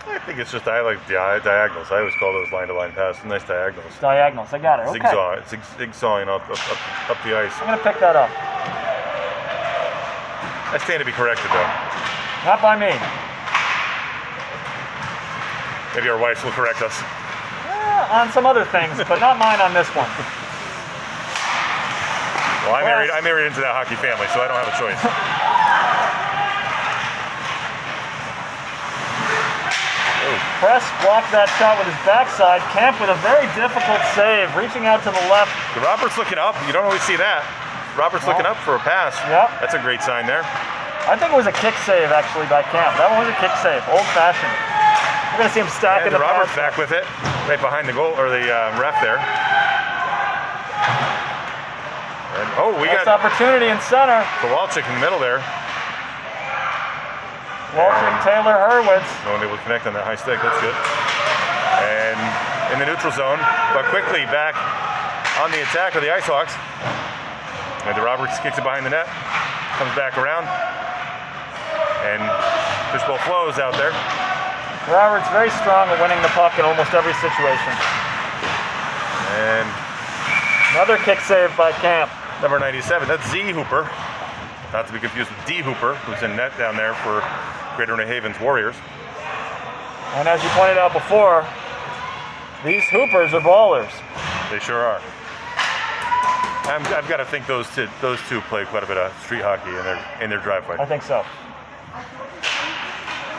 I think it's just diagonals. I always call those line-to-line passes. Nice diagonals. Diagonals, I got it. Okay. Zigsawing up the ice. I'm going to pick that up. I stand to be corrected, though. Not by me. Maybe our wives will correct us. On some other things, but not mine on this one. Well, I married into that hockey family, so I don't have a choice. Press blocked that shot with his backside. Camp with a very difficult save, reaching out to the left. Robert's looking up. You don't always see that. Robert's looking up for a pass. Yep. That's a great sign there. I think it was a kick save, actually, by Camp. That one was a kick save, old-fashioned. We're going to see him stacking the Robert's back with it, right behind the goal, or the ref there. And, we got opportunity in center. Kowalczyk in the middle there. Walter, Taylor, Hurwitz. No one able to connect on that high stick. That's good. And in the neutral zone, but quickly back on the attack of the Icehawks. And the Roberts kicks it behind the net. Comes back around. And fishbowl flows out there. Roberts very strong at winning the puck in almost every situation. And Another kick save by Camp. number 97, that's Z Hooper. Not to be confused with D Hooper, who's in net down there for Greater New Haven's Warriors. And as you pointed out before, these Hoopers are ballers. They sure are. I've got to think those two play quite a bit of street hockey in their driveway. I think so.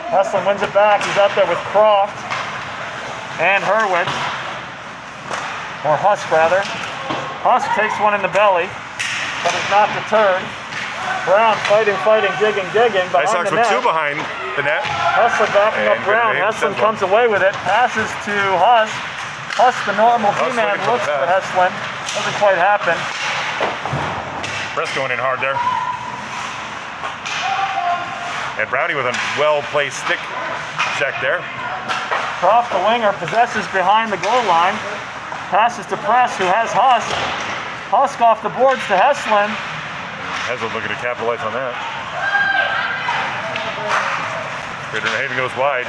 Heslin wins it back. He's out there with Croft and Hurwitz. Or Husk, rather. Husk takes one in the belly, but is not deterred. Brown fighting, digging. Behind Icehawks the with net. two behind the net. Heslin backing up And Brown. Greater Heslin Haven comes away with it. Passes to Husk. Husk, the normal Husk D-man, looking for looks the for pass. Heslin. Doesn't quite happen. Press going in hard there. And Brownie with a well-placed stick check there. Croft, the winger, possesses behind the goal line. Passes to Press, who has Husk. Husk off the boards to Heslin. Heslin looking to capitalize on that. Greater New Haven goes wide.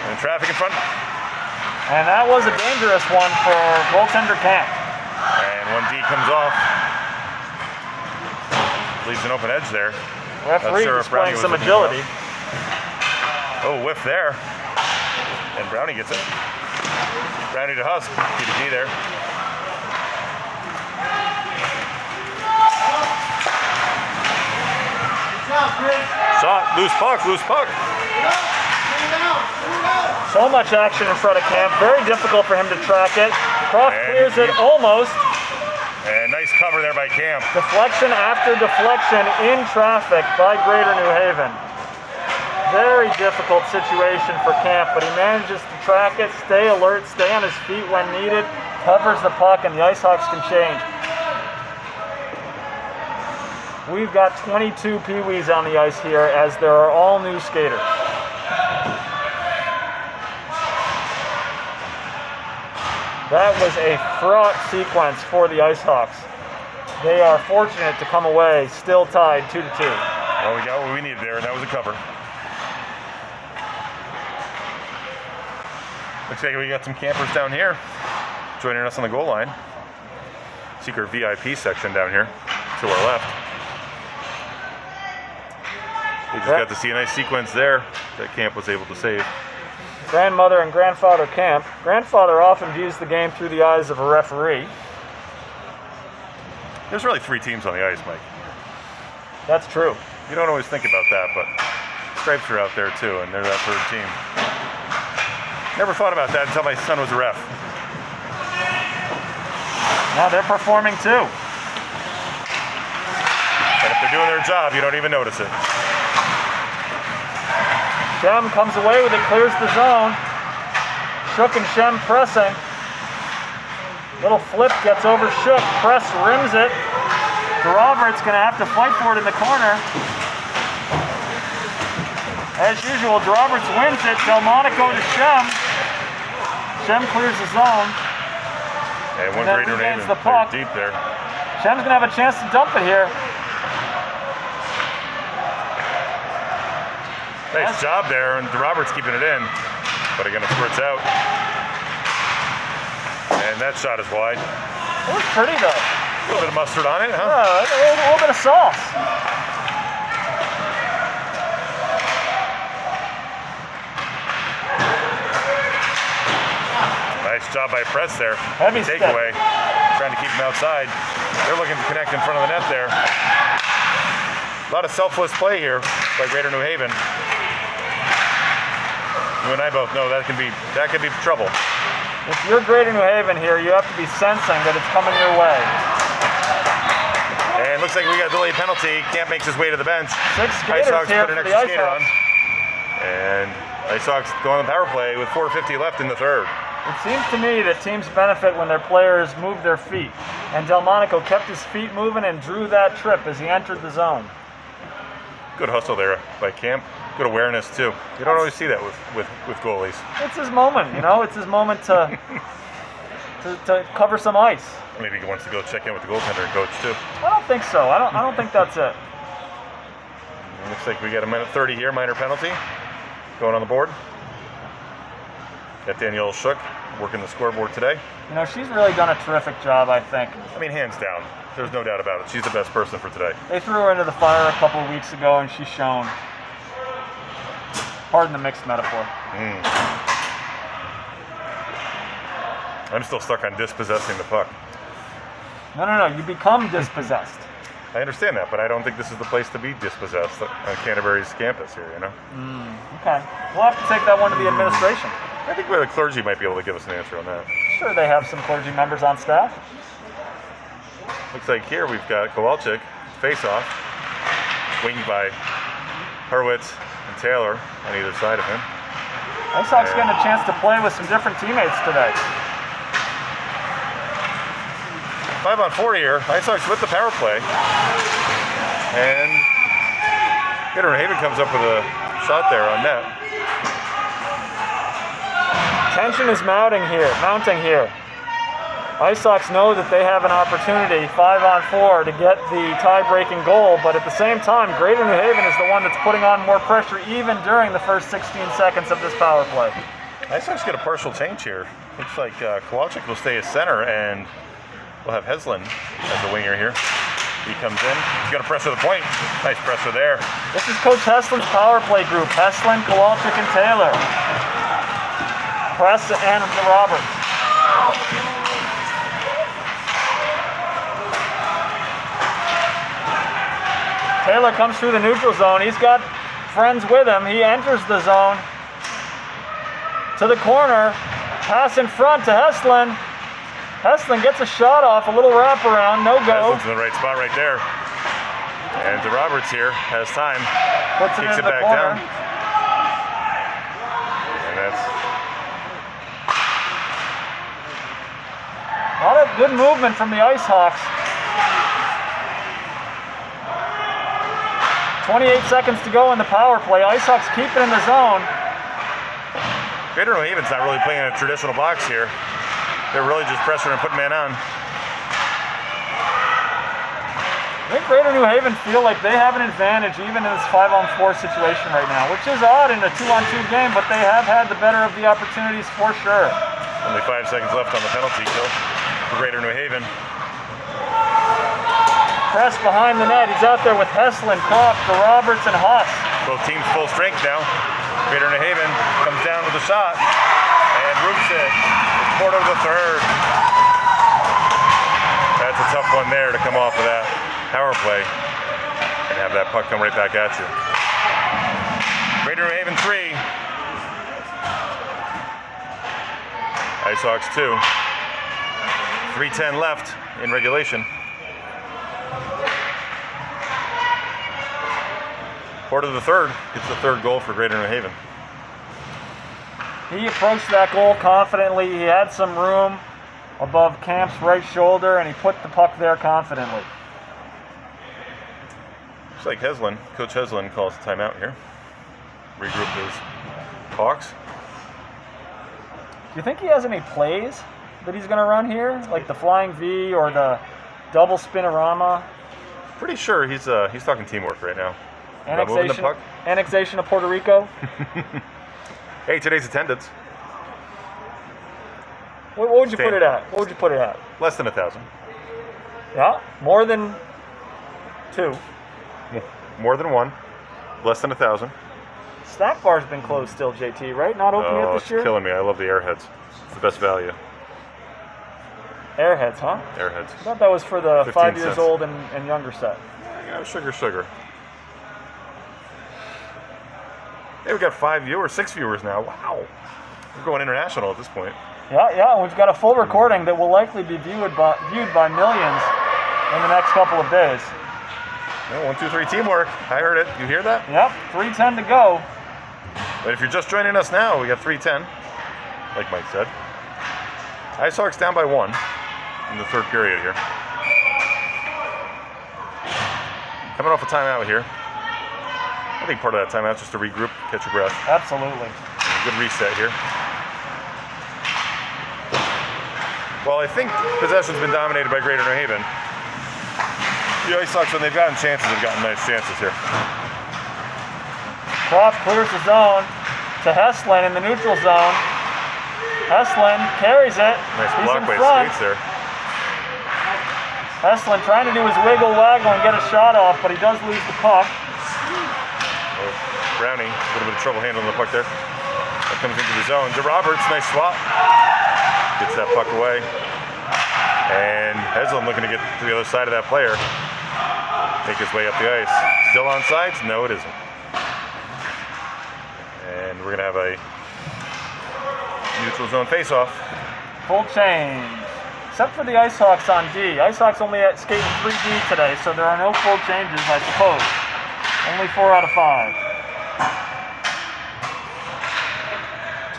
And traffic in front. And that was a dangerous one for goaltender Camp. And 1D comes off. Leaves an open edge there. Referee displaying some agility. Oh, whiff there. And Brownie gets it. Brownie to Husk. P to D there. Shot, loose puck. So much action in front of Camp. Very difficult for him to track it. Croft And clears it almost. And nice cover there by Camp. Deflection after deflection in traffic by Greater New Haven. Very difficult situation for Camp, but he manages to track it, stay alert, stay on his feet when needed, covers the puck, and the Icehawks can change. We've got 22 Pee-wees on the ice here, as there are all new skaters. That was a fraught sequence for the Icehawks. They are fortunate to come away still tied 2-2. Well, we got what we needed there, and that was a cover. Looks like we got some campers down here joining us on the goal line. Secret VIP section down here to our left. We just got to see a nice sequence there that Camp was able to save. Grandmother and grandfather Camp. Grandfather often views the game through the eyes of a referee. There's really 3 teams on the ice, Mike. That's true. You don't always think about that, but Stripes are out there too, and they're that 3rd team. Never thought about that until my son was a ref. Now they're performing too. And if they're doing their job, you don't even notice it. Shem comes away with it, clears the zone. Shook and Shem pressing. Little flip gets over Shook. Press rims it. Roberts gonna have to fight for it in the corner. As usual, Roberts wins it. Delmonico to Shem. Shem clears the zone. And one then Greater New regains Haven, the puck. deep there. Shem's gonna have a chance to dump it here. Nice job there, and Roberts keeping it in, but again it squirts out. And that shot is wide. It was pretty though. A little bit of mustard on it, huh? A little bit of sauce. Nice job by Press there. Heavy step. Takeaway. Trying to keep him outside. They're looking to connect in front of the net there. A lot of selfless play here by Greater New Haven. You and I both know that can be trouble. If you're Greater New Haven here, you have to be sensing that it's coming your way. And looks like we got a delayed penalty. Camp makes his way to the bench. 6 skaters Icehawks here put an for the extra skater on. Icehawks. And Icehawks go on the power play with 4:50 left in the 3rd. It seems to me that teams benefit when their players move their feet. And Delmonico kept his feet moving and drew that trip as he entered the zone. Good hustle there by Camp. Good awareness too. You don't always see that with goalies. It's his moment, you know. It's his moment to cover some ice. Maybe he wants to go check in with the goaltender and coach too. I don't think so. I don't think that's it. Looks like we got a minute 30 here, minor penalty going on the board. Got Danielle Shook working the scoreboard today. You know, she's really done a terrific job, I think. I mean, hands down. There's no doubt about it. She's the best person for today. They threw her into the fire a couple of weeks ago, and she's shown. Pardon the mixed metaphor. I'm still stuck on dispossessing the puck. No. You become dispossessed. I understand that, but I don't think this is the place to be dispossessed on Canterbury's campus here, you know? Okay. We'll have to take that one to the administration. I think the clergy might be able to give us an answer on that. Sure, they have some clergy members on staff. Looks like here we've got Kowalczyk, face-off, winged by Hurwitz and Taylor on either side of him. Icehawks getting a chance to play with some different teammates today. 5-on-4 here. Icehawks with the power play. And Greater New Haven comes up with a shot there on net. Tension is mounting here. Icehawks know that they have an opportunity, 5-on-4, to get the tie-breaking goal, but at the same time, Greater New Haven is the one that's putting on more pressure even during the first 16 seconds of this power play. Icehawks get a partial change here. Looks like Kowalczyk will stay as center, and we'll have Heslin as the winger here. He comes in. He's going to pressure the point. Nice pressure there. This is Coach Heslin's power play group. Heslin, Kowalczyk, and Taylor. Press and Roberts. Taylor comes through the neutral zone. He's got friends with him. He enters the zone to the corner. Pass in front to Heslin. Heslin gets a shot off, a little wraparound, no go. Heslin's in the right spot right there. And the Roberts here has time. Puts it Kicks in it the back corner. down. And that's a lot of good movement from the Icehawks. 28 seconds to go in the power play. Icehawks keep it in the zone. Greater New Haven's not really playing a traditional box here. They're really just pressuring and putting man on. I think Greater New Haven feel like they have an advantage even in this 5-on-4 situation right now, which is odd in a 2-on-2 game, but they have had the better of the opportunities for sure. Only 5 seconds left on the penalty kill for Greater New Haven. Press behind the net. He's out there with Heslin, Croft, Roberts, and Huss. Both teams full strength now. Greater New Haven comes down with a shot and roofs it. Quarter of the third. That's a tough one there to come off of that power play and have that puck come right back at you. Greater New Haven 3. Icehawks 2. 3:10 left in regulation. Quarter of the third gets the third goal for Greater New Haven. He approached that goal confidently. He had some room above Camp's right shoulder, and he put the puck there confidently. Looks like Heslin, Coach Heslin calls a timeout here. Regroup his Hawks. Do you think he has any plays that he's going to run here, like the flying V or the double spinorama? Pretty sure he's talking teamwork right now. About moving the puck. Annexation of Puerto Rico. Hey, today's attendance. What would you put it at? What would you put it at? Less than 1,000. Yeah, more than 2. More than 1. Less than 1,000. Snack bar's been closed still, JT, right? Not open yet this year? It's killing me. I love the Airheads. It's the best value. Airheads, huh? Airheads. I thought that was for the 5 years 15 old and younger set. Yeah, sugar. Hey, we got 6 viewers now. Wow. We're going international at this point. Yeah, and we've got a full recording that will likely be viewed by millions in the next couple of days. Yeah, 1, 2, 3 teamwork. I heard it. You hear that? Yep, 3:10 to go. But if you're just joining us now, we got 3:10, like Mike said. Icehawks down by 1 in the third period here. Coming off a timeout here. I think part of that timeout is just to regroup, catch your breath. Absolutely. Good reset here. Well, I think possession's been dominated by Greater New Haven. The Icehawks, when they've gotten chances, have gotten nice chances here. Croft clears the zone to Heslin in the neutral zone. Heslin carries it. Nice He's block in by front. Skates there. Heslin trying to do his wiggle waggle and get a shot off, but he does lose the puck. Oh, Brownie, a little bit of trouble handling the puck there. That comes into the zone. To Roberts, nice swap. Gets that puck away. And Heslin looking to get to the other side of that player. Make his way up the ice. Still on sides? No, it isn't. And we're going to have a neutral zone face-off. Full change. Except for the Icehawks on D. Icehawks only skating 3D today, so there are no full changes, I suppose. Only 4 out of 5.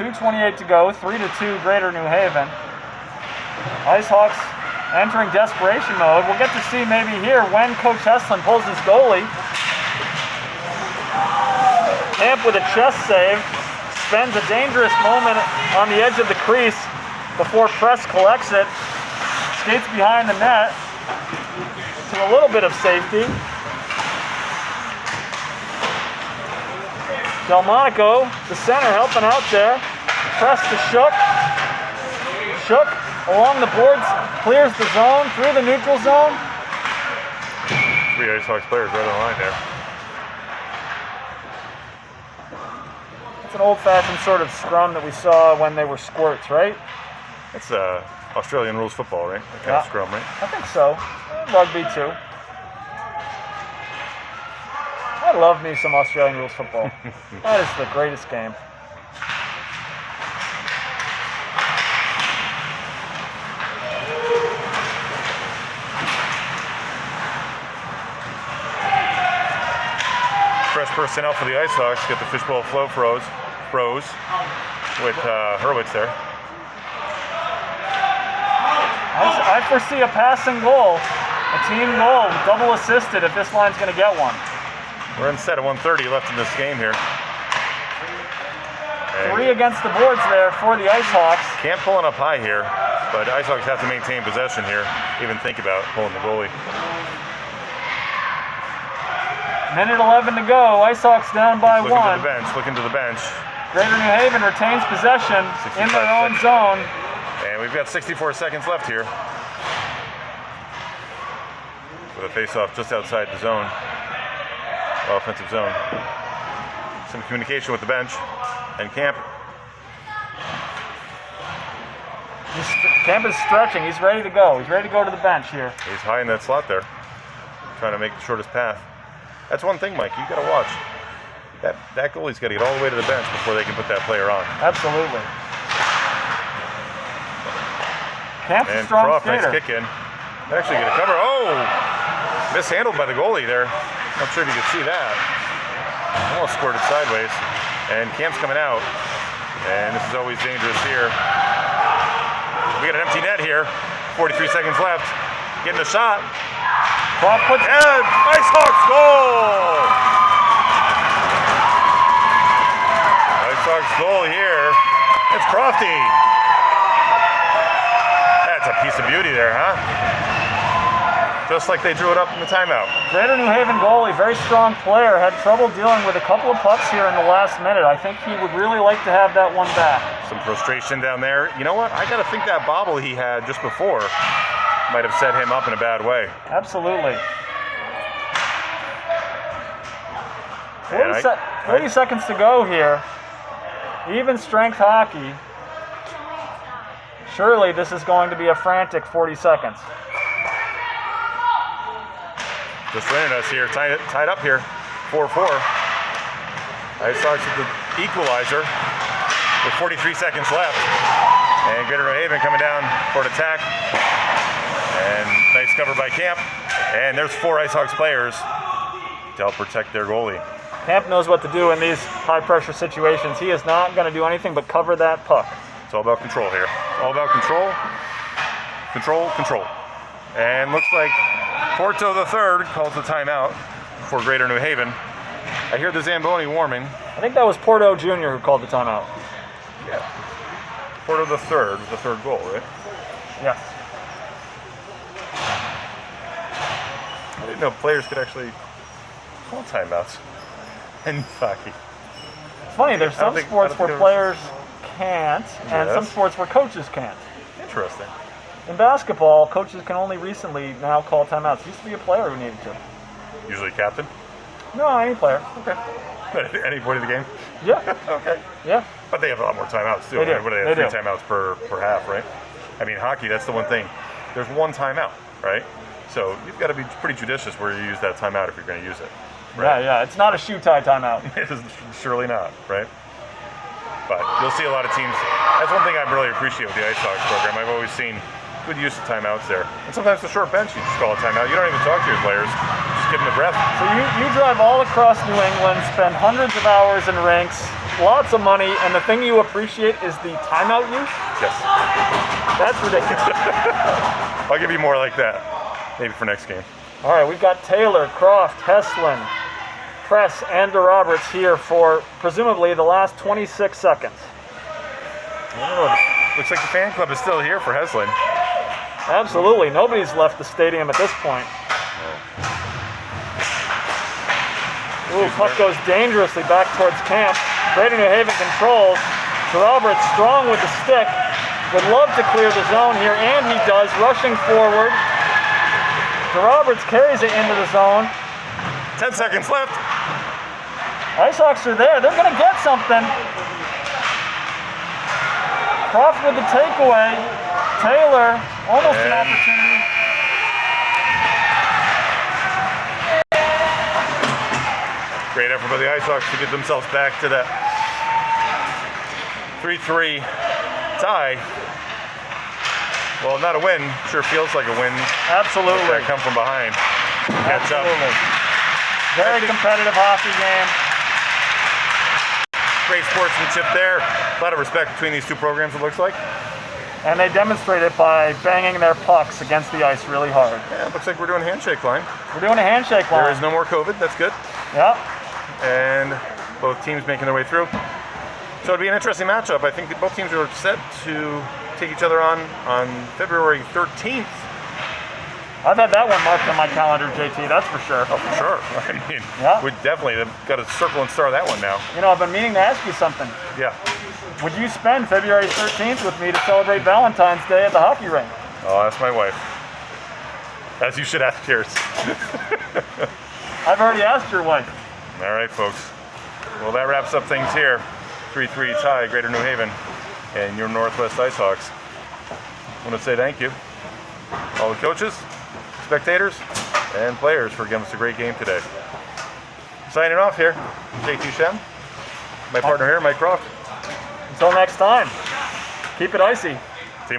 2:28 to go, 3-2 Greater New Haven. Icehawks entering desperation mode. We'll get to see maybe here when Coach Heslin pulls his goalie. Camp with a chest save. Spends a dangerous moment on the edge of the crease before Press collects it. Skates behind the net to a little bit of safety. Delmonico, the center, helping out there. Press to Shook. Shook along the boards, clears the zone, through the neutral zone. 3 Icehawks players right on the line there. It's an old-fashioned sort of scrum that we saw when they were squirts, right? It's Australian rules football, right? That kind of scrum, right? I think so. Rugby, too. I love me some Australian rules football. That is the greatest game. Fresh personnel for the Icehawks. Get the fishbowl flow froze with Hurwitz there. I foresee a passing goal, a team goal, double assisted if this line's going to get one. We're instead of 1:30 left in this game here. And 3 against the boards there for the Icehawks. Camp pulling up high here, but Icehawks have to maintain possession here. Even think about pulling the goalie. Minute 11 to go. Icehawks down by Looking 1. to the bench. Looking to the bench. Greater New Haven retains possession in their own seconds. zone. And we've got 64 seconds left here. With a face-off just outside the zone. Offensive zone. Some communication with the bench and Camp. Camp is stretching. He's ready to go. He's ready to go to the bench here. He's high in that slot there. Trying to make the shortest path. That's one thing, Mike. You got to watch. That goalie's got to get all the way to the bench before they can put that player on. Absolutely. Camp's a And strong Croft, skater. nice kick in. Actually get a cover. Oh! Mishandled by the goalie there. Not sure if you could see that. Almost squirted sideways. And Camp's coming out. And this is always dangerous here. We got an empty net here. 43 seconds left. Getting a shot. Croft puts And Icehawks goal! Icehawks goal here. It's Crofty. That's a piece of beauty there, huh? Just like they drew it up in the timeout. Greater New Haven goalie, very strong player, had trouble dealing with a couple of pucks here in the last minute. I think he would really like to have that one back. Some frustration down there. You know what? I got to think that bobble he had just before might have set him up in a bad way. Absolutely. And 40 seconds to go here. Even strength hockey. Surely this is going to be a frantic 40 seconds. Just running us here, tied up here, 4-4. Icehawks with the equalizer with 43 seconds left. And Greater New Haven coming down for an attack. And nice cover by Camp. And there's 4 Icehawks players to help protect their goalie. Camp knows what to do in these high-pressure situations. He is not going to do anything but cover that puck. It's all about control here. It's all about control. Control, control. And looks like Porto III calls the timeout for Greater New Haven. I hear the Zamboni warming. I think that was Porto Jr. who called the timeout. Yeah. Porto III was the third goal, right? Yes. I didn't know players could actually call timeouts in hockey. funny. There's some sports where players can't, and some sports where coaches can't. Interesting. In basketball, coaches can only recently now call timeouts. It used to be a player who needed to. Usually captain? No, any player. Okay. At any point of the game? Yeah. Okay. Yeah. But they have a lot more timeouts too. They do. What do they have? 3 timeouts per half, right? I mean, hockey, that's the one thing. There's 1 timeout, right? So you've got to be pretty judicious where you use that timeout if you're going to use it. Right? Yeah. It's not a shoe tie timeout. It is surely not, right? But you'll see a lot of teams. That's one thing I really appreciate with the Icehawks program. I've always seen good use of timeouts there. And sometimes the short bench, you just call a timeout. You don't even talk to your players. Just give them the breath. So you drive all across New England, spend hundreds of hours in rinks, lots of money, and the thing you appreciate is the timeout use? Yes. That's ridiculous. I'll give you more like that, maybe for next game. All right, we've got Taylor, Croft, Heslin, Press, and Roberts here for presumably the last 26 seconds. Looks like the fan club is still here for Heslin. Absolutely. Nobody's left the stadium at this point. Ooh, puck goes dangerously back towards camp. Greater New Haven controls. Roberts strong with the stick. Would love to clear the zone here, and he does, rushing forward. Roberts carries it into the zone. 10 seconds left. Icehawks are there. They're going to get something. Croft with the takeaway. Taylor, almost an opportunity. Great effort by the Icehawks to get themselves back to that 3-3 tie. Well, not a win. Sure feels like a win. Absolutely. That come from behind. Catch up. Very competitive hockey game. Great sportsmanship there. A lot of respect between these two programs, it looks like. And they demonstrate it by banging their pucks against the ice really hard. Yeah, it looks like we're doing handshake line. We're doing a handshake line. There is no more COVID. That's good. Yep. And both teams making their way through. So it'd be an interesting matchup. I think that both teams are set to take each other on February 13th. I've had that one marked on my calendar, JT, that's for sure. Oh, for sure. I mean, yeah. We definitely have got to circle and star that one now. You know, I've been meaning to ask you something. Yeah. Would you spend February 13th with me to celebrate Valentine's Day at the hockey rink? I'll ask my wife. As you should ask yours. I've already asked your wife. All right, folks. Well, that wraps up things here. 3-3 tie, Greater New Haven, and your Northwest Icehawks. I want to say thank you. All the coaches, spectators, and players for giving us a great game today. Signing off here, JT Shem. My partner here, Mike Croft. Until next time, keep it icy.